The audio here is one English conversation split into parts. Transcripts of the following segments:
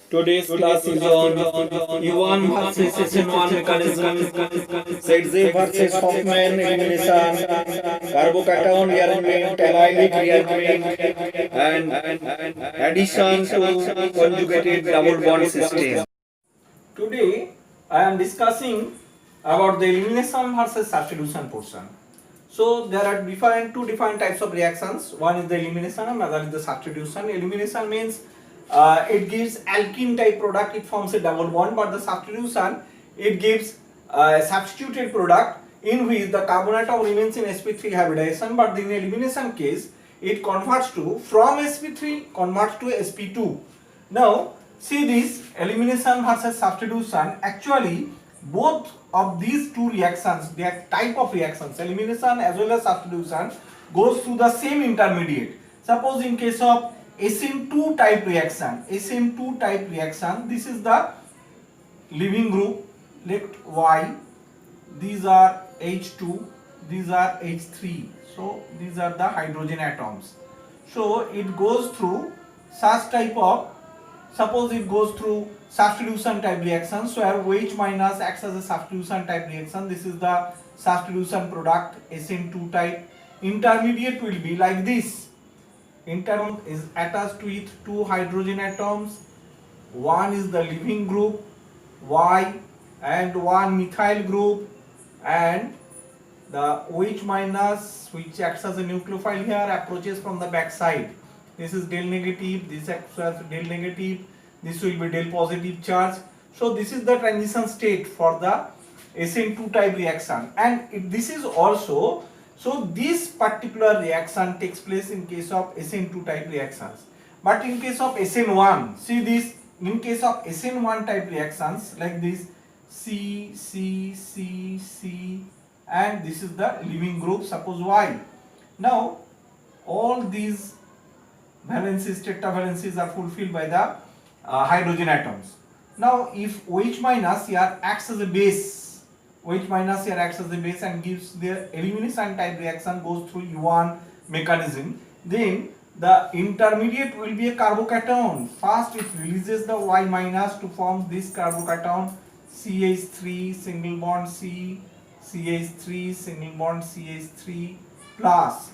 Today's class is on E1 versus SN1 mechanism, Setze versus Hoffman elimination, carbocation rearrangement, allylic rearrangement, and addition to conjugated double bond system. Today I am discussing about the elimination versus substitution portion. So there are two different types of reactions. One is the elimination and another is the substitution. Elimination means it gives alkene type product, it forms a double bond, but the substitution, it gives a substituted product in which the carbon atom remains in sp3 hybridization, but in elimination case it converts to from sp3 converts to sp2. Now see this elimination versus substitution, actually both of these two reactions, their type of reactions, elimination as well as substitution, goes through the same intermediate. Suppose in case of SN2 type reaction, SN2 type reaction, this is the leaving group, let Y, these are H2, these are H3, so these are the hydrogen atoms. So it goes through such type of, suppose it goes through substitution type reaction, so where OH minus acts as a substitution type reaction, this is the substitution product SN2 type. Intermediate will be like this. Interatom is attached with two hydrogen atoms, one is the leaving group Y and one methyl group, and the OH minus, which acts as a nucleophile here, approaches from the back side. This is del negative, this acts as del negative, this will be del positive charge. So this is the transition state for the SN2 type reaction, and this is also, so this particular reaction takes place in case of SN2 type reactions. But in case of SN1, see this, in case of SN1 type reactions like this, C, C, C, C, and this is the leaving group, suppose Y. Now all these valencies, tetravalencies are fulfilled by the hydrogen atoms. Now if OH minus here acts as a base, OH minus here acts as a base and gives the elimination type reaction, goes through E1 mechanism, then the intermediate will be a carbocation. First it releases the Y minus to form this carbocation, CH3 single bond C, CH3 single bond CH3 plus,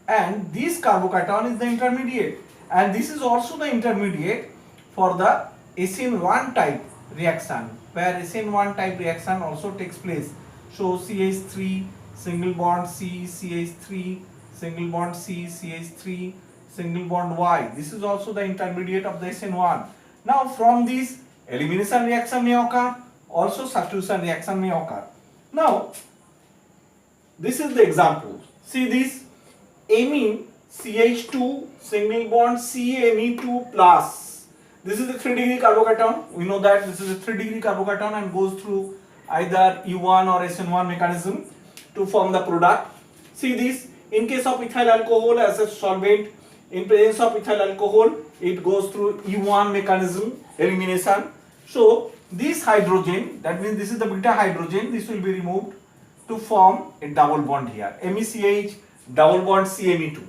and this carbocation is the intermediate, and this is also the intermediate for the SN1 type reaction, where SN1 type reaction also takes place. So CH3 single bond C, CH3 single bond C, CH3 single bond Y, this is also the intermediate of the SN1. Now from this elimination reaction may occur, also substitution reaction may occur. Now this is the example. See this, amine CH2 single bond CMe2 plus. This is a 3-degree carbocation. We know that this is a 3-degree carbocation and goes through either E1 or SN1 mechanism to form the product. See this, in case of ethyl alcohol as a solvent, in presence of ethyl alcohol, it goes through E1 mechanism, elimination. So this hydrogen, that means this is the beta hydrogen, this will be removed to form a double bond here, MECH double bond CMe2,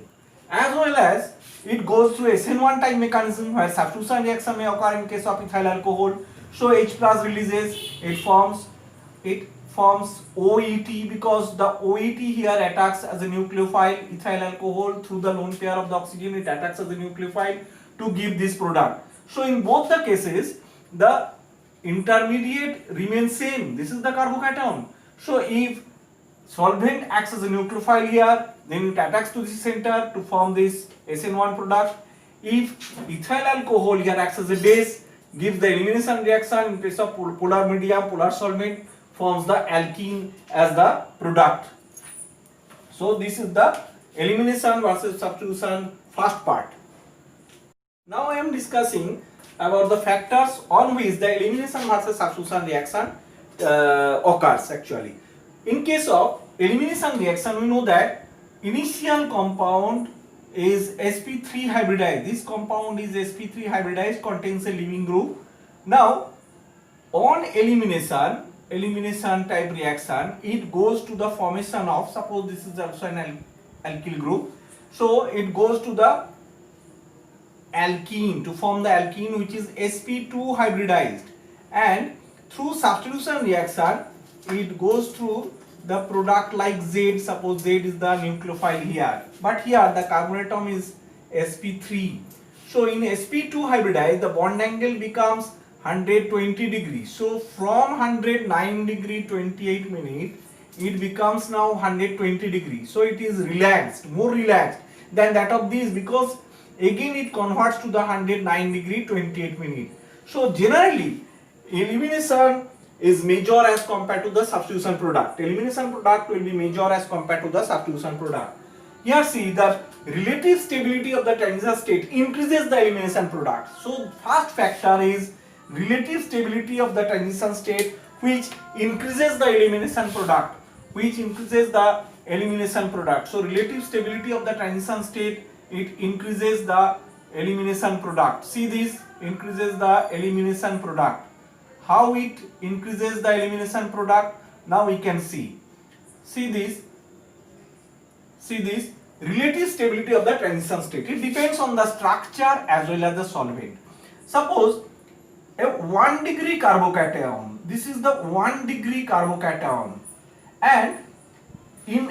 as well as it goes through SN1 type mechanism where substitution reaction may occur in case of ethyl alcohol. So H plus releases, it forms OET, because the OET here attacks as a nucleophile, ethyl alcohol through the lone pair of the oxygen, it attacks as a nucleophile to give this product. So in both the cases the intermediate remains same, this is the carbocation. So if solvent acts as a nucleophile here, then it attacks to the center to form this SN1 product. If ethyl alcohol here acts as a base, gives the elimination reaction, in case of polar medium, polar solvent, forms the alkene as the product. So this is the elimination versus substitution first part. Now I am discussing about the factors on which the elimination versus substitution reaction occurs actually. In case of elimination reaction, we know that initial compound is sp3 hybridized. This compound is sp3 hybridized, contains a leaving group. Now on elimination type reaction, it goes to the formation of, suppose this is also an alkyl group, so it goes to the alkene, to form the alkene which is sp2 hybridized, and through substitution reaction it goes through the product like Z. Suppose Z is the nucleophile here, but here the carbon atom is sp3. So in sp2 hybridized, the bond angle becomes 120 degrees. So from 109 degree 28 minute, it becomes now 120 degrees. So it is relaxed, more relaxed than that of this, because again it converts to the 109 degree 28 minute. So generally elimination is major as compared to the substitution product. Elimination product will be major as compared to the substitution product. Here see, the relative stability of the transition state increases the elimination product. So first factor is relative stability of the transition state, which increases the elimination product, So relative stability of the transition state, it increases the elimination product. See this, increases the elimination product. How it increases the elimination product? Now we can see. See this relative stability of the transition state. It depends on the structure as well as the solvent. Suppose a 1 degree carbocation. This is the 1 degree carbocation, and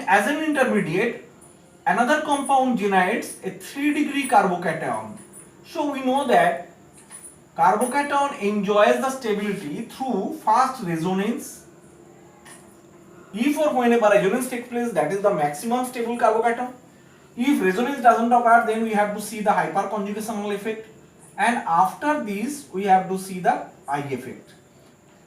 as an intermediate, another compound generates a 3 degree carbocation. So we know that carbocation enjoys the stability through fast resonance. If or whenever resonance takes place, that is the maximum stable carbocation. If resonance doesn't occur, then we have to see the hyperconjugational effect, and after this we have to see the I effect,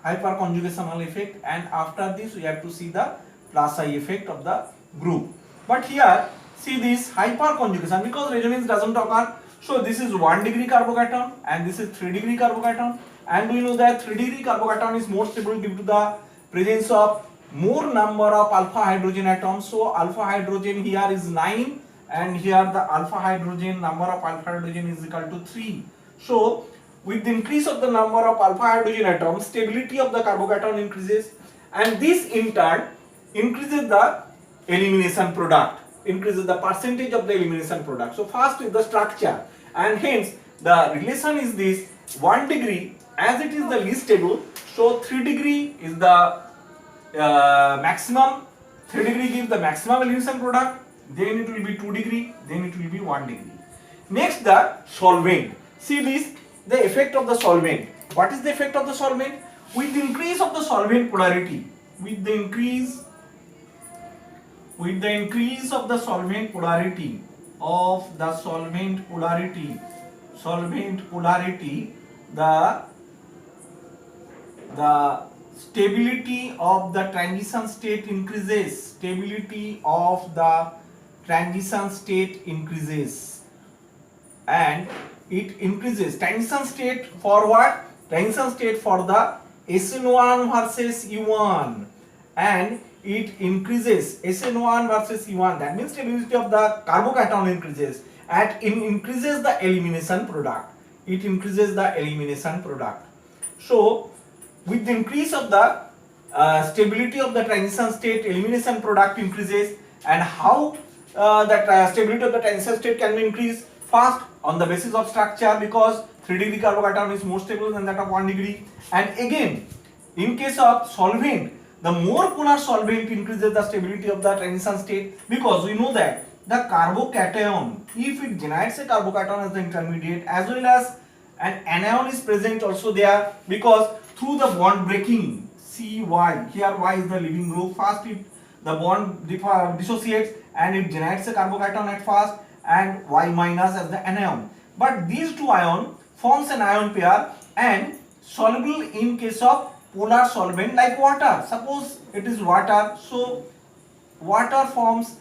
hyperconjugational effect, and after this we have to see the plus I effect of the group. But here see this hyperconjugation, because resonance doesn't occur. So this is 1 degree carbocation and this is 3 degree carbocation, and we know that 3 degree carbocation is more stable due to the presence of more number of alpha hydrogen atoms. So alpha hydrogen here is 9, and here the alpha hydrogen, number of alpha hydrogen is equal to 3. So with the increase of the number of alpha hydrogen atoms, stability of the carbocation increases, and this in turn increases the elimination product, increases the percentage of the elimination product. So first is the structure, and hence the relation is this: 1 degree, as it is the least stable, so 3 degree is the maximum. 3 degree gives the maximum elimination product, then it will be 2 degree, then it will be 1 degree. Next, the solvent. See this, the effect of the solvent. What is the effect of the solvent? With the increase of the solvent polarity, with the increase of the solvent polarity, the stability of the transition state increases. And it increases transition state for what? Transition state for the SN1 versus E1, and it increases SN1 versus E1. That means stability of the carbocation increases, and it increases the elimination product. So with the increase of the stability of the transition state, elimination product increases. And how that stability of the transition state can be increased? First, on the basis of structure, because 3 degree carbocation is more stable than that of 1 degree. And again, in case of solvent, the more polar solvent increases the stability of the transition state, because we know that the carbocation, if it generates a carbocation as the intermediate, as well as an anion is present also there, because through the bond breaking, CY, here Y is the leaving group, first the bond dissociates and it generates a carbocation at first, and Y minus as the anion. But these two ion forms an ion pair and soluble in case of polar solvent like water. Suppose it is water, so water forms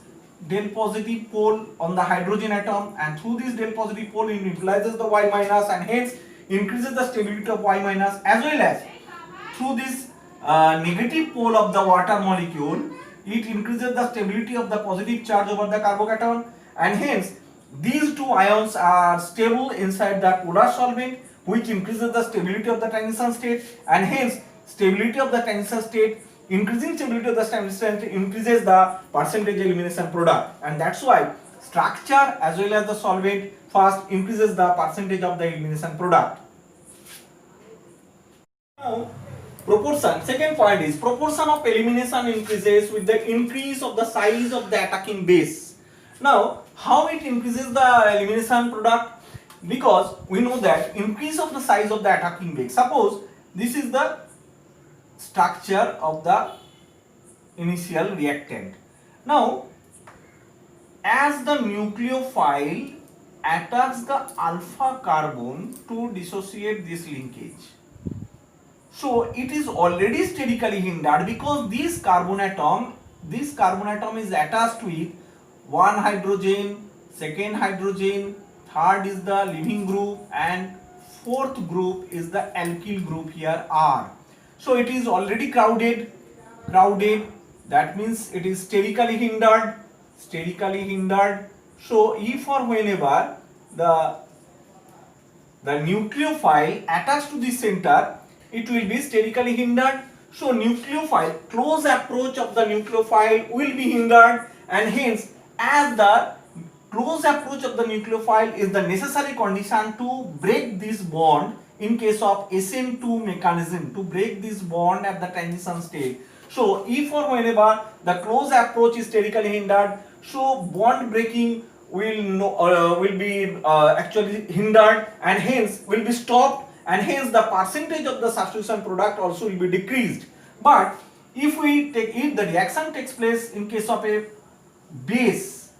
del positive pole on the hydrogen atom, and through this del positive pole it neutralizes the Y minus and hence increases the stability of Y minus, as well as through this negative pole of the water molecule, it increases the stability of the positive charge over the carbocation, and hence these two ions are stable inside the polar solvent, which increases the stability of the transition state, and hence stability of the transition state, increasing stability of the transition state increases the percentage elimination product, and that's why structure as well as the solvent, first increases the percentage of the elimination product. Now, proportion, second point is proportion of elimination increases with the increase of the size of the attacking base. Now, how it increases the elimination product? Because we know that increase of the size of the attacking base. Suppose this is the structure of the initial reactant. Now, as the nucleophile attacks the alpha carbon to dissociate this linkage, so it is already sterically hindered because this carbon atom is attached with one hydrogen, second hydrogen, third is the leaving group, and fourth group is the alkyl group here R. So it is already crowded. That means it is sterically hindered. So if or whenever the nucleophile attached to the center, it will be sterically hindered. So nucleophile, close approach of the nucleophile will be hindered, and hence as the close approach of the nucleophile is the necessary condition to break this bond in case of SN2 mechanism, to break this bond at the transition state. So if or whenever the close approach is sterically hindered, so bond breaking will be actually hindered, and hence will be stopped, and hence the percentage of the substitution product also will be decreased. But if the reaction takes place in case of a base,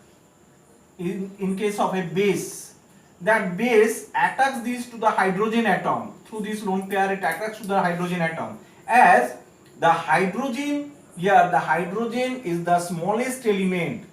in case of a base, that base attacks this to the hydrogen atom through this lone pair, it attacks to the hydrogen atom, as the hydrogen here, the hydrogen is the smallest element,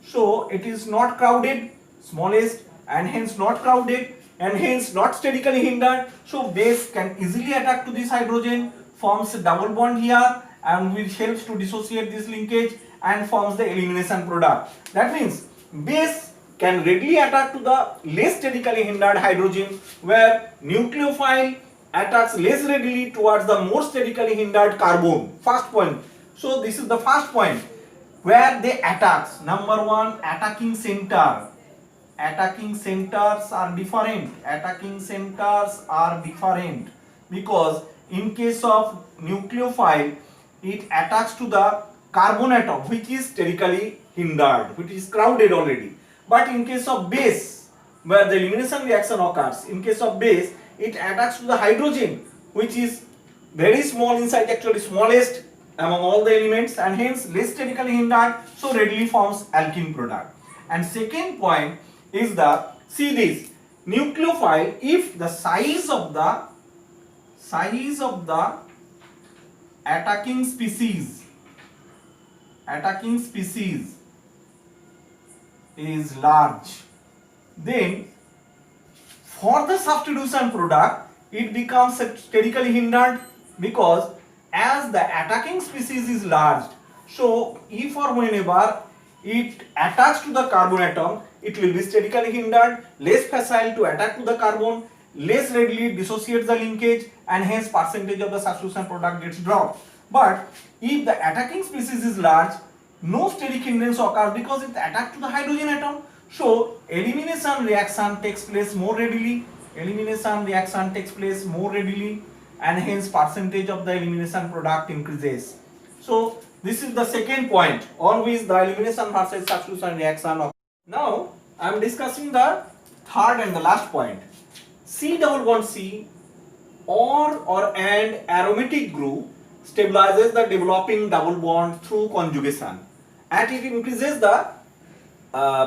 so it is not crowded, smallest, and hence not crowded, and hence not sterically hindered. So base can easily attack to this hydrogen, forms a double bond here, and which helps to dissociate this linkage and forms the elimination product. That means base can readily attack to the less sterically hindered hydrogen, where nucleophile attacks less readily towards the more sterically hindered carbon. First point. So this is the first point where they attacks. Number one, attacking center. Attacking centers are different. Attacking centers are different because in case of nucleophile, it attacks to the carbon atom which is sterically hindered, which is crowded already. But in case of base, where the elimination reaction occurs, in case of base, it attacks to the hydrogen which is very small inside, actually smallest among all the elements, and hence less sterically hindered, so readily forms alkene product. And second point is the, see this, nucleophile, if the size of the attacking species is large, then for the substitution product it becomes sterically hindered, because as the attacking species is large, so if or whenever it attacks to the carbon atom, it will be sterically hindered, less facile to attack to the carbon, less readily dissociates the linkage, and hence percentage of the substitution product gets dropped. But if the attacking species is large, no steric hindrance occurs because it attacks to the hydrogen atom, so elimination reaction takes place more readily, and hence percentage of the elimination product increases. So this is the second point on which the elimination versus substitution reaction occurs. Now I am discussing the third and the last point. C double bond C or and aromatic group stabilizes the developing double bond through conjugation, and it increases the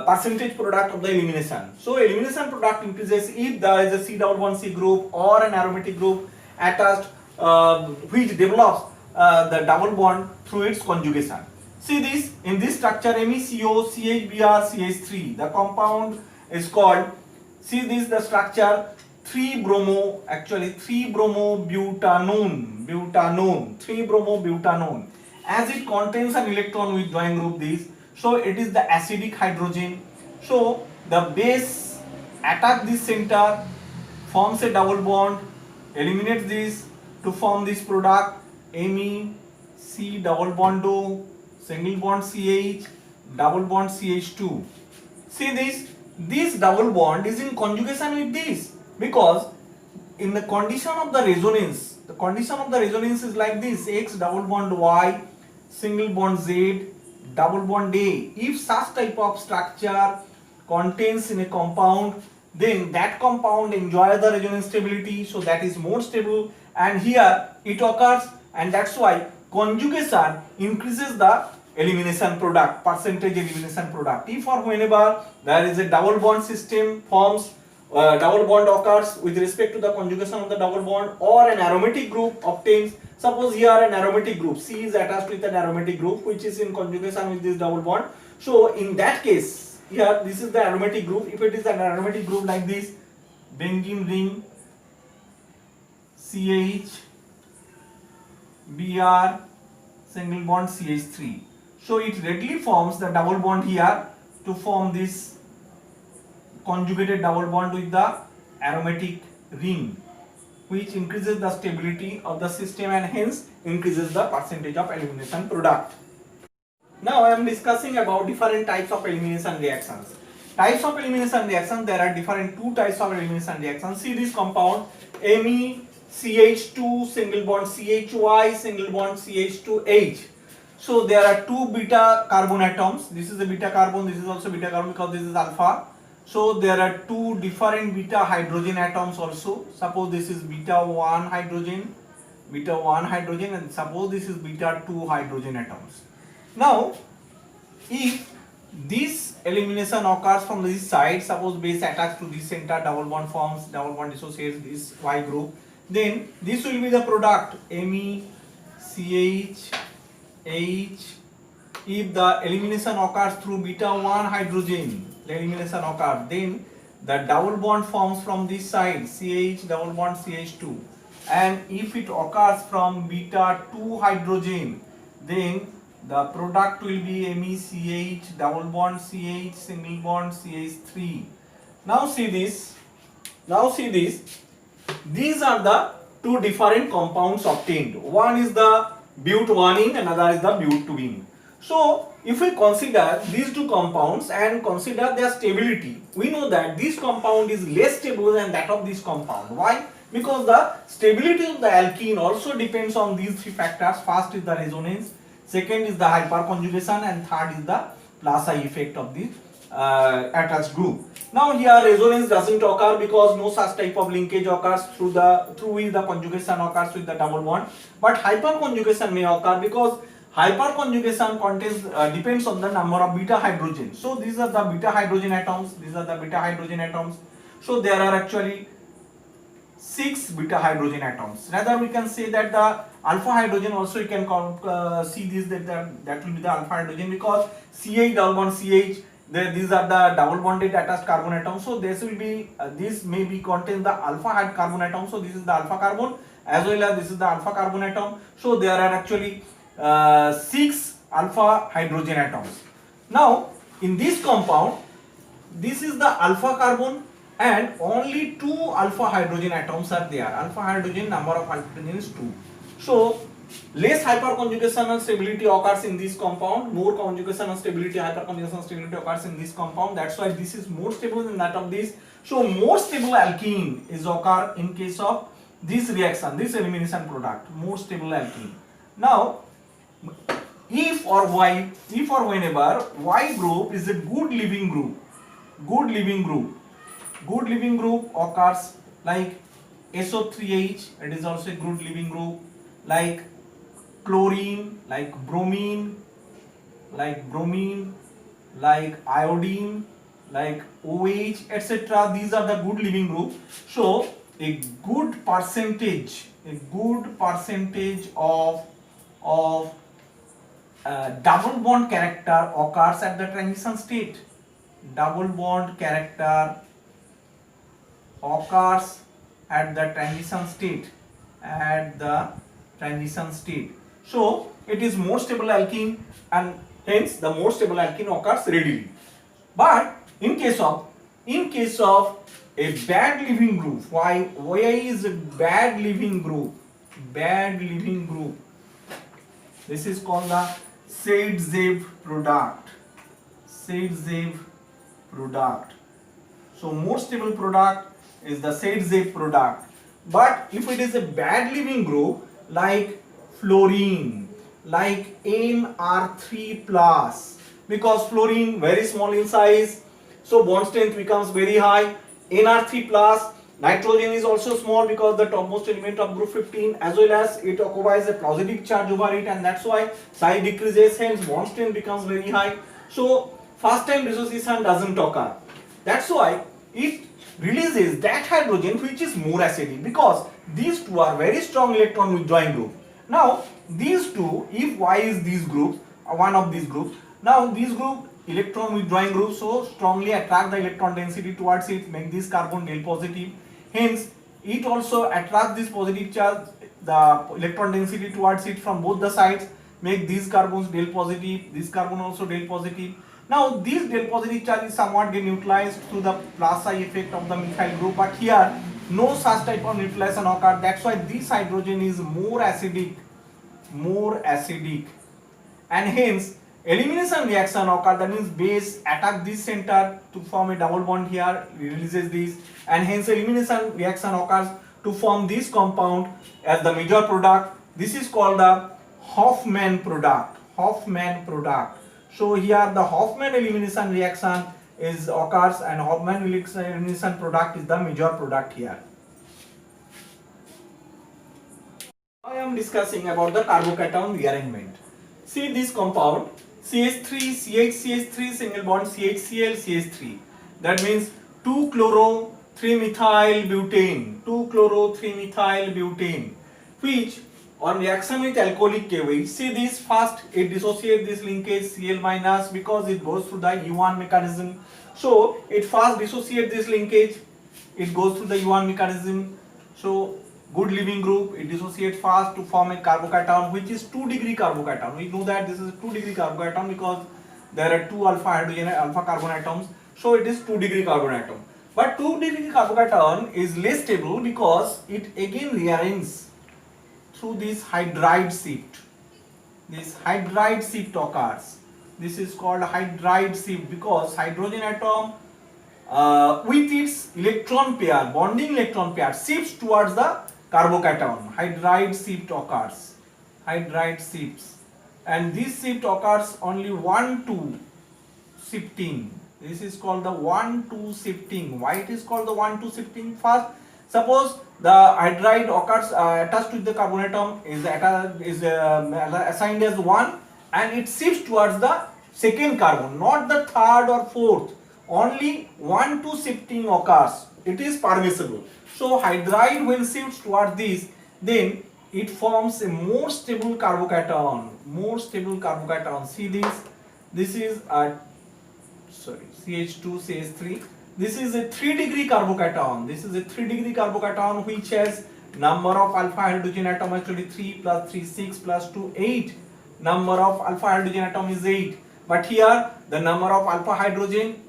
percentage product of the elimination. So elimination product increases if there is a C double bond C group or an aromatic group attached which develops the double bond through its conjugation. See this, in this structure MeCO CHBr CH3, the compound is called, see this, the structure 3-bromo-butanone, as it contains an electron with join group this, so it is the acidic hydrogen. So the base attack this center, forms a double bond, eliminates this to form this product MEC double bond O, single bond CH, double bond CH2. See this double bond is in conjugation with this, because in the condition of the condition of the resonance is like this: X double bond Y, single bond Z, double bond A. If such type of structure contains in a compound, then that compound enjoys the resonance stability, so that is more stable, and here it occurs, and that's why conjugation increases the elimination product, percentage elimination product. If or whenever there is a double bond system forms, double bond occurs with respect to the conjugation of the double bond, or an aromatic group obtains. Suppose here an aromatic group C is attached with an aromatic group which is in conjugation with this double bond. So in that case, here this is the aromatic group. If it is an aromatic group like this, benzene ring CH Br single bond CH3. So it readily forms the double bond here to form this conjugated double bond with the aromatic ring, which increases the stability of the system and hence increases the percentage of elimination product. Now I am discussing about different types of elimination reactions. Types of elimination reactions, there are different two types of elimination reactions. See this compound MECH2 single bond CHY single bond CH2H. So there are two beta carbon atoms. This is a beta carbon, this is also beta carbon because this is alpha. So there are two different beta hydrogen atoms also. Suppose this is beta 1 hydrogen, and suppose this is beta 2 hydrogen atoms. Now if this elimination occurs from this side, suppose base attached to this center, double bond forms, double bond dissociates this Y group, then this will be the product MECH H. If the elimination occurs through beta 1 hydrogen, the elimination occurs, then the double bond forms from this side, CH double bond CH2, and if it occurs from beta 2 hydrogen, then the product will be MECH double bond CH single bond CH3. Now see this. These are the two different compounds obtained. One is the but-1ene, another is the but-2ene. So if we consider these two compounds and consider their stability, we know that this compound is less stable than that of this compound. Why? Because the stability of the alkene also depends on these three factors. First is the resonance, second is the hyperconjugation, and third is the plus I effect of the attached group. Now here resonance doesn't occur because no such type of linkage occurs through which the conjugation occurs with the double bond. But hyperconjugation may occur because hyperconjugation contains depends on the number of beta hydrogen. So these are the beta hydrogen atoms. So there are actually 6 beta hydrogen atoms. Rather we can say that the alpha hydrogen also you can see this that will be the alpha hydrogen, because CH double bond CH, these are the double bonded attached carbon atoms. So this will be this may be contain the alpha carbon atom. So this is the alpha carbon as well as this is the alpha carbon atom. So there are actually 6 alpha hydrogen atoms. Now in this compound, this is the alpha carbon and only 2 alpha hydrogen atoms are there. Alpha hydrogen, number of hydrogen is 2. So less hyperconjugational stability occurs in this compound, more conjugational stability, hyperconjugational stability occurs in this compound. That's why this is more stable than that of this. So more stable alkene is occur in case of this reaction, this elimination product, more stable alkene. Now if or whenever Y group is a good living group occurs like SO3H, it is also a good living group, like chlorine, like bromine, like iodine, like OH, etc. These are the good living group. So a good percentage of double bond character occurs at the transition state. Double bond character occurs at the transition state. So it is more stable alkene, and hence the more stable alkene occurs readily. But in case of a bad living group, why is a bad living group? This is called the Saidzev product. product. So more stable product is the said product. But if it is a bad leaving group like fluorine, like Mr3 plus, because fluorine very small in size, so bond strength becomes very high. Nr3 plus, nitrogen is also small because the topmost element of group 15, as well as it occupies a positive charge over it, and that's why size decreases, hence bond strength becomes very high. So first time dissociation doesn't occur. That's why it releases that hydrogen which is more acidic, because these two are very strong electron withdrawing group. Now these two, if Y is these groups, one of these groups, now these group electron withdrawing group, so strongly attract the electron density towards it, make this carbon del positive, hence it also attracts this positive charge, the electron density towards it from both the sides, make these carbons del positive, this carbon also del positive. Now this del positive charge is somewhat get neutralized through the plus I effect of the methyl group, but here no such type of neutralization occur. That's why this hydrogen is more acidic, and hence elimination reaction occur. That means base attack this center to form a double bond here, releases this, and hence elimination reaction occurs to form this compound as the major product. This is called the Hofmann product. So here the Hofmann elimination reaction is occurs, and Hofmann elimination product is the major product here. I am discussing about the carbocation rearrangement. See this compound CH3, CH3, single bond CHCl, CH3. That means 2-chloro 3-methyl butane, 2-chloro 3-methyl butane, which on reaction with alcoholic KOH, see this first it dissociates this linkage Cl minus because it goes through the U1 mechanism. So it first dissociates this linkage, it goes through the U1 mechanism. So good leaving group, it dissociates fast to form a carbocation which is 2-degree carbocation. We know that this is a 2-degree carbocation because there are 2 alpha hydrogen and alpha carbon atoms. So it is 2-degree carbon atom. But 2-degree carbocation is less stable because it again rearranges through this hydride shift. This hydride shift occurs. This is called hydride shift because hydrogen atom with its electron pair, bonding electron pair, shifts towards the carbocation. Hydride shift occurs. Hydride shifts, and this shift occurs only 1-2 shifting. This is called the 1-2 shifting. Why it is called the 1-2 shifting? First, suppose the hydride occurs attached with the carbon atom is assigned as 1, and it shifts towards the second carbon, not the third or fourth. Only 1-2 shifting occurs. It is permissible. So hydride when shifts towards this, then it forms a more stable carbocation. See this. This is a CH2 CH3. This is a 3-degree carbocation. Which has number of alpha hydrogen atom actually 3 plus 3 6 plus 2 8. Number of alpha hydrogen atom is 8. But here the number of alpha hydrogen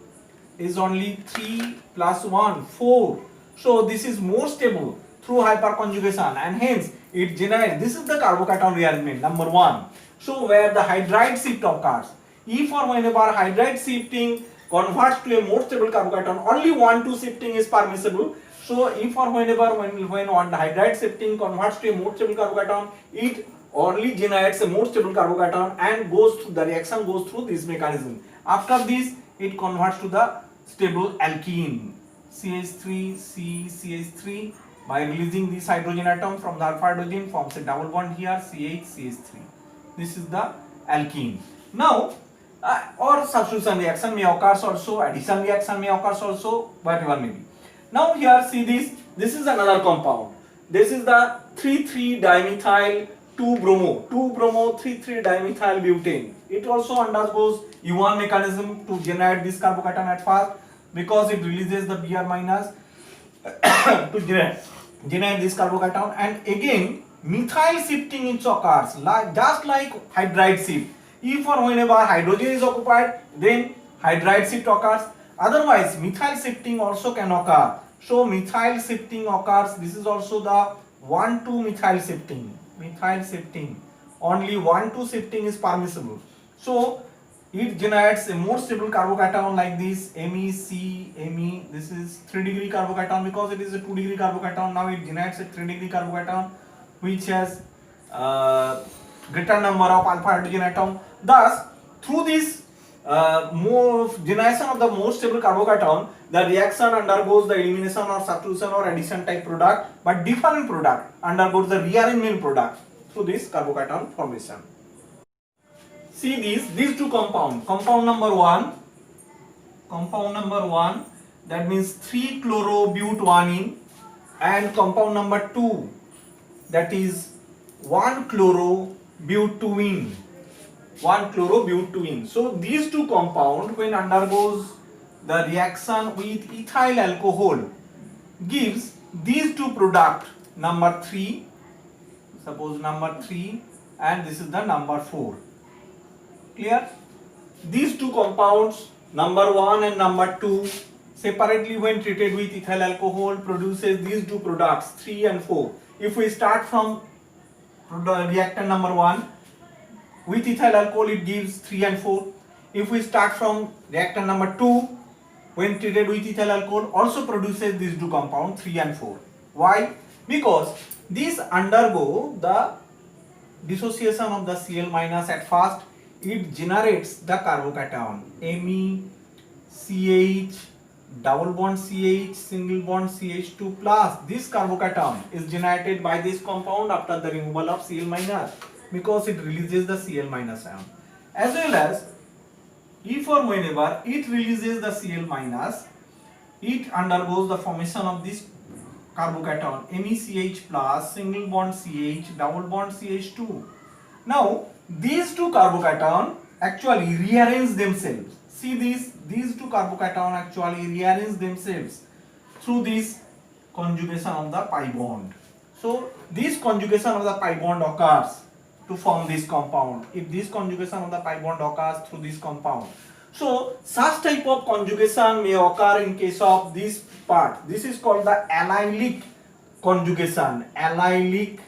is only 3 plus 1 4. So this is more stable through hyperconjugation, and hence it generates. This is the carbocation rearrangement number 1. So where the hydride shift occurs, if or whenever hydride shifting converts to a more stable carbocation, only 1-2 shifting is permissible. So if or whenever when on hydride shifting converts to a more stable carbocation, it only generates a more stable carbocation and goes through the reaction goes through this mechanism. After this, it converts to the stable alkene CH3 CH3 by releasing this hydrogen atom from the alpha hydrogen, forms a double bond here CH3. This is the alkene. Now or substitution reaction may occur also, addition reaction may occur also, whatever may be. Now here see this. This is another compound. This is the 3,3-dimethyl 2-bromo 3,3-dimethyl butane. It also undergoes U1 mechanism to generate this carbocation at first, because it releases the Br minus to generate this carbocation, and again methyl shifting it occurs just like hydride shift. If or whenever hydrogen is occupied, then hydride shift occurs. Otherwise, methyl shifting also can occur. So methyl shifting occurs. This is also the 1-2 methyl shifting. Only 1-2 shifting is permissible. So it generates a more stable carbocation like this Me. This is 3-degree carbocation because it is a 2-degree carbocation. Now it generates a 3-degree carbocation which has greater number of alpha hydrogen atom. Thus, through this more generation of the more stable carbocation, the reaction undergoes the elimination or substitution or addition type product, but different product undergoes the rearrangement product through this carbocation formation. See these two compound. Compound number one, that means 3-chlorobutadiene, and compound number 2, that is 1-chlorobutene. So these two compound, when undergoes the reaction with ethyl alcohol, gives these two product, number 3, suppose number 3, and this is the number 4. Clear? These two compounds, number 1 and number 2, separately when treated with ethyl alcohol produces these two products 3 and 4. If we start from reactant number 1 with ethyl alcohol, it gives 3 and 4. If we start from reactant number 2 when treated with ethyl alcohol, also produces these two compounds 3 and 4. Why? Because these undergo the dissociation of the Cl minus at first. It generates the carbocation MECH, double bond CH, single bond CH2 plus. This carbocation is generated by this compound after the removal of Cl minus, because it releases the Cl minus ion. As well as if or whenever it releases the Cl minus, it undergoes the formation of this carbocation MECH plus, single bond CH, double bond CH2. Now these two carbocation actually rearrange themselves. See these two carbocation actually rearrange themselves through this conjugation of the pi bond. So this conjugation of the pi bond occurs to form this compound. If this conjugation of the pi bond occurs through this compound, so such type of conjugation may occur in case of this part. This is called the allylic conjugation. Allylic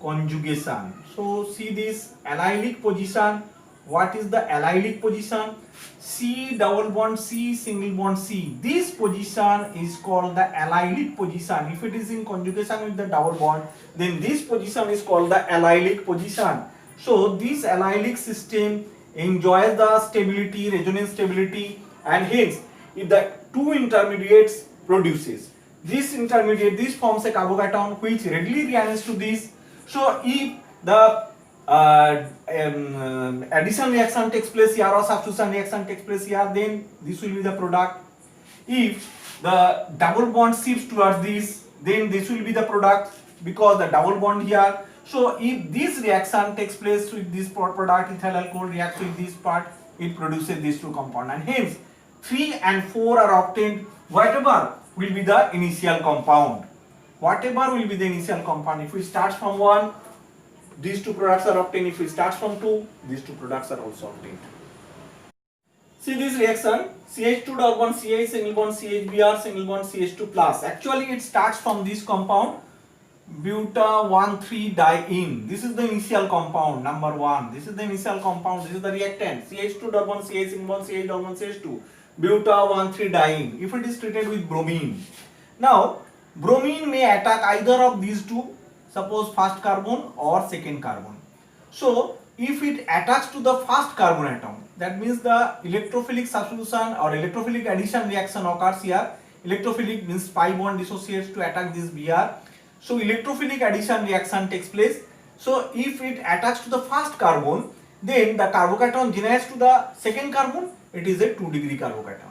conjugation. So see this allylic position. What is the allylic position? C double bond C, single bond C. This position is called the allylic position. If it is in conjugation with the double bond, then this position is called the allylic position. So this allylic system enjoys the stability, resonance stability, and hence if the two intermediates produces this intermediate, this forms a carbocation which readily rearranges to this. So if the addition reaction takes place here or substitution reaction takes place here, then this will be the product. If the double bond shifts towards this, then this will be the product, because the double bond here. So if this reaction takes place with this product, ethyl alcohol reacts with this part, it produces these two compounds, and hence 3 and 4 are obtained. Whatever will be the initial compound. Whatever will be the initial compound. If we start from 1, these two products are obtained. If we start from 2, these two products are also obtained. See this reaction, CH2 double bond CH, single bond CHBr, single bond CH2 plus. Actually it starts from this compound, buta-1,3-diene. This is the initial compound, number 1. This is the initial compound, this is the reactant, CH2 double bond CH, single bond CH, double bond CH2, buta-1,3-diene. If it is treated with bromine. Now, bromine may attack either of these two, suppose first carbon or second carbon. So if it attacks to the first carbon atom, that means the electrophilic substitution or electrophilic addition reaction occurs here. Electrophilic means pi bond dissociates to attack this Br. So electrophilic addition reaction takes place. So if it attacks to the first carbon, then the carbocation generates to the second carbon, it is a 2-degree carbocation.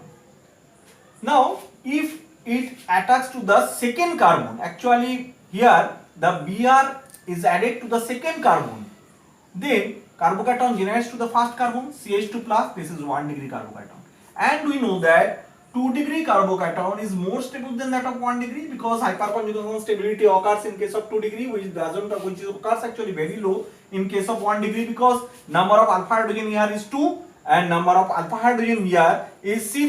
Now if it attacks to the second carbon, actually here the Br is added to the second carbon, then carbocation generates to the first carbon, CH2 plus, this is 1-degree carbocation. And we know that 2-degree carbocation is more stable than that of 1-degree, because hyperconjugation stability occurs in case of 2-degree, which occurs actually very low in case of 1-degree, because number of alpha hydrogen here is 2 and number of alpha hydrogen here is, see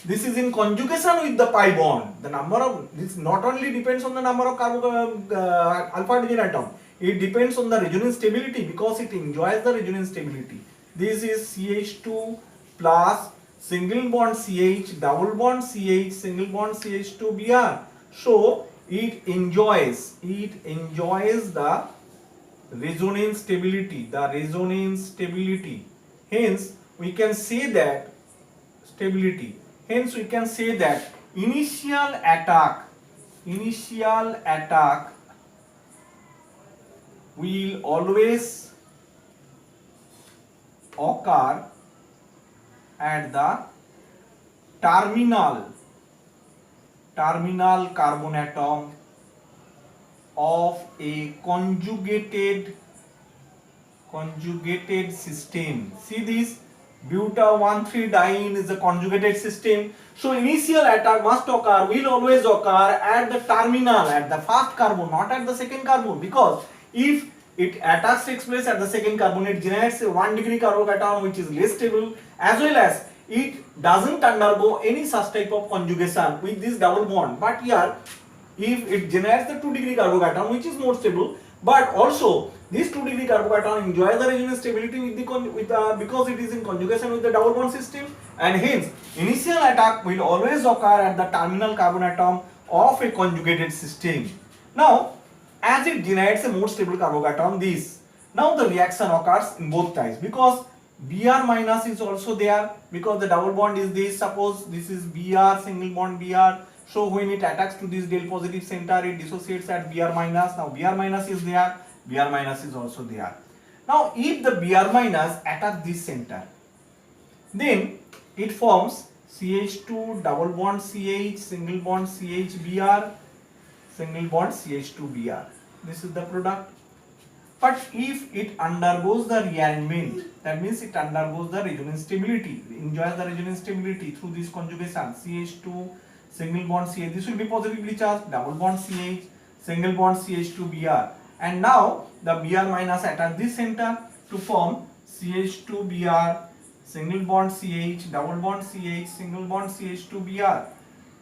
this is in conjugation with the pi bond. The number of this not only depends on the number of alpha hydrogen atom, it depends on the resonance stability, because it enjoys the resonance stability. This is CH2 plus single bond CH, double bond CH, single bond CH2 Br. So it enjoys the resonance stability, Hence we can say that initial attack will always occur at the terminal carbon atom of a conjugated system. See this, buta 1,3-diene is a conjugated system. So initial attack will always occur at the terminal, at the first carbon, not at the second carbon, because if it attacks takes place at the second carbon, it generates a 1 degree carbocation which is less stable, as well as it doesn't undergo any such type of conjugation with this double bond. But here, if it generates the 2 degree carbocation which is more stable, but also this 2 degree carbocation enjoys the resonance stability because it is in conjugation with the double bond system, and hence initial attack will always occur at the terminal carbon atom of a conjugated system. Now, as it generates a more stable carbocation, now the reaction occurs in both sides, because Br minus is also there, because the double bond is this. Suppose this is Br, single bond Br. So when it attacks to this del positive center, it dissociates at Br minus. Now Br minus is there, Br minus is also there. Now if the Br minus attacks this center, then it forms CH2 double bond CH, single bond CH Br, single bond CH2 Br. This is the product. But if it undergoes the rearrangement, that means it undergoes the resonance stability, enjoys the resonance stability through this conjugation, CH2 single bond CH, this will be positively charged, double bond CH, single bond CH2 Br, and now the Br minus attacks this center to form CH2 Br, single bond CH, double bond CH, single bond CH2 Br.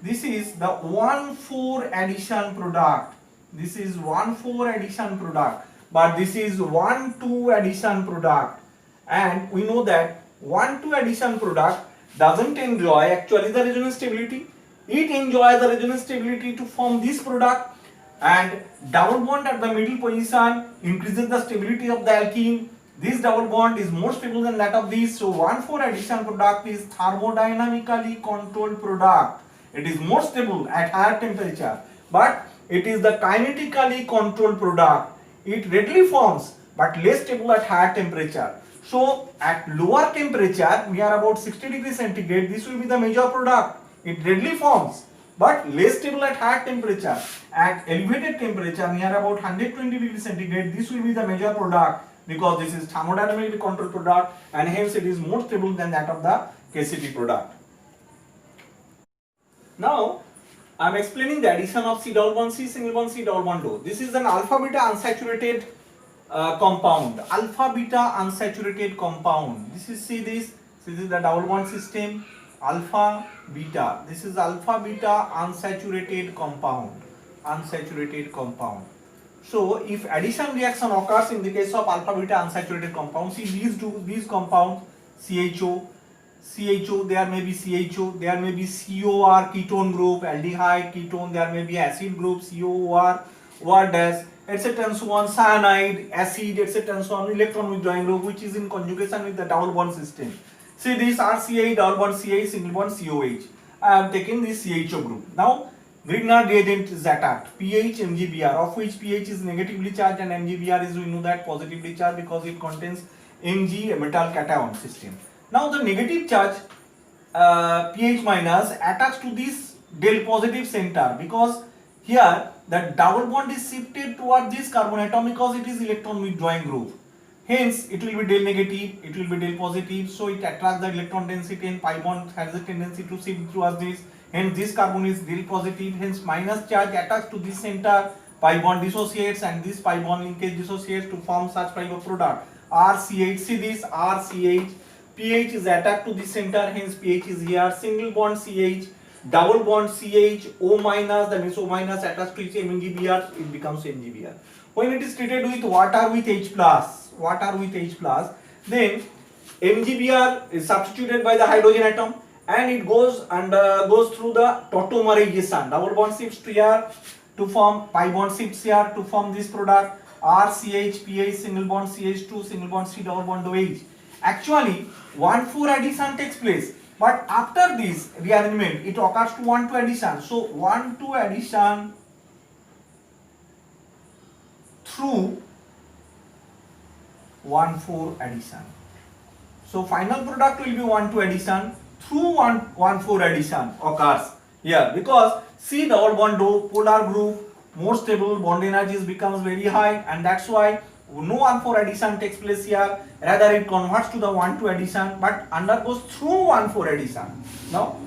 This is the 1,4 addition product. This is 1,4 addition product, but this is 1,2 addition product, and we know that 1,2 addition product doesn't enjoy actually the resonance stability. It enjoys the resonance stability to form this product, and double bond at the middle position increases the stability of the alkene. This double bond is more stable than that of this, so 1,4 addition product is thermodynamically controlled product. It is more stable at higher temperature, but it is the kinetically controlled product. It readily forms but less stable at higher temperature. So at lower temperature, near about 60 degrees centigrade, this will be the major product. It readily forms but less stable at higher temperature. At elevated temperature, near about 120 degrees centigrade, this will be the major product, because this is thermodynamically controlled product, and hence it is more stable than that of the KCT product. Now I am explaining the addition of C double bond C, single bond C, double bond O. This is an alpha beta unsaturated compound. Alpha beta unsaturated compound. This is this is the double bond system. Alpha beta. This is alpha beta unsaturated compound. So if addition reaction occurs in the case of alpha beta unsaturated compound, see these compounds, CHO, there may be CHO, there may be COR ketone group, aldehyde ketone, there may be acid group, COR, OR dash, etc. and so on, cyanide, acid, etc. and so on, electron withdrawing group which is in conjugation with the double bond system. See this RCH, double bond CH, single bond COH. I have taken this CHO group. Now Grignard reagent is attacked, pH, MgBr, of which pH is negatively charged and MgBr is, we know that, positively charged because it contains Mg, a metal cation system. Now the negative charge pH minus attacks to this del positive center, because here the double bond is shifted toward this carbon atom because it is electron withdrawing group. Hence it will be del negative, it will be del positive, so it attracts the electron density, and pi bond has a tendency to shift towards this. Hence this carbon is del positive, hence minus charge attacks to this center, pi bond dissociates, and this pi bond linkage dissociates to form such type of product RCH. See this RCH, pH is attacked to this center, hence pH is here, single bond CH, double bond CH, O minus, that means O minus attached to its MgBr, it becomes MgBr. When it is treated with water with H plus, then MgBr is substituted by the hydrogen atom and it goes through the tautomerization. Double bond shifts here to form pi bond shifts here to form this product RCH single bond CH2 single bond C double bond OH. Actually 1,4 addition takes place, but after this rearrangement it occurs to 1,2 addition. So 1,2 addition through 1,4 addition. So final product will be 1,2 addition through 1,4 addition occurs here, because C double bond O polar group more stable, bond energies becomes very high, and that's why no 1,4 addition takes place here. Rather it converts to the 1,2 addition but undergoes through 1,4 addition. Now